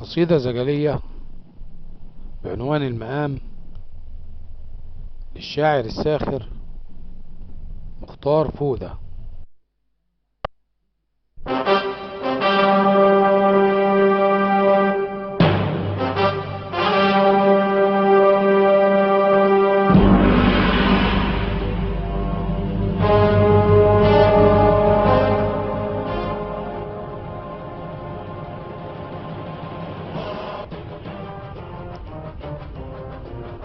قصيدة زجلية بعنوان المقام للشاعر الساخر مختار فودة.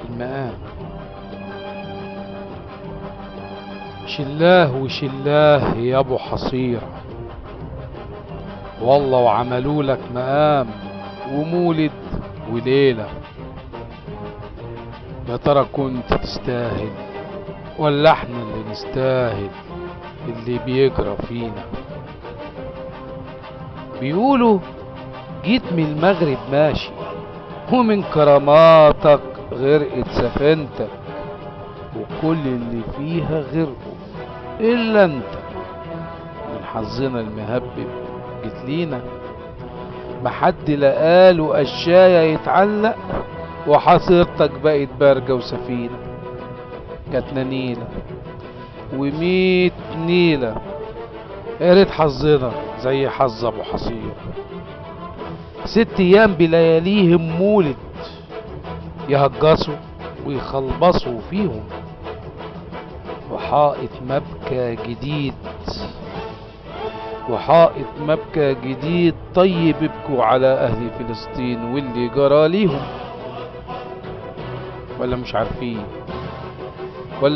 المقام شلاه وشلاه يا ابو حصيرة، والله وعملولك مقام ومولد وليلة. يا ترى كنت تستاهل ولا احنا اللي نستاهل اللي بيجرى فينا؟ بيقولوا جيت من المغرب ماشي ومن كراماتك غرقت سفينتك وكل اللي فيها غرقوا الا انت. من حظنا المهبب جيت لينا، محد لا قاله قشاية يتعلق وحصيرتك بقت برجة وسفينة. جاتنا نيلة وميت نيلة، يا ريت حظنا زي حظ ابو حصير. 6 ايام بلياليهم مولد، يهجصوا ويخلبصوا فيهم. وحائط مبكى جديد وحائط مبكى جديد طيب ابكوا على اهل فلسطين واللي جرى ليهم. ولا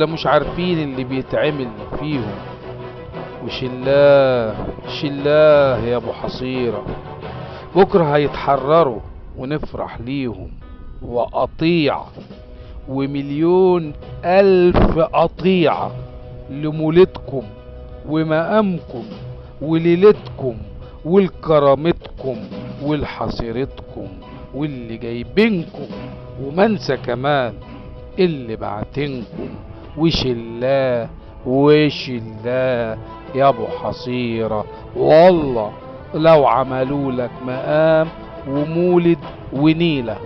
مش عارفين اللي بيتعمل فيهم. وشلاه شلاه يا ابو حصيرة، بكرة هيتحرروا ونفرح ليهم. وقطيع ومليون ألف قطيعة لمولدكم ومقامكم وليلتكم ولكرامتكم ولحصيرتكم واللي جايبينكم، ومنسى كمان اللي بعتنكم. وشلاه وشلاه يا ابو حصيرة، والله لو عملولك مقام ومولد ونيلة.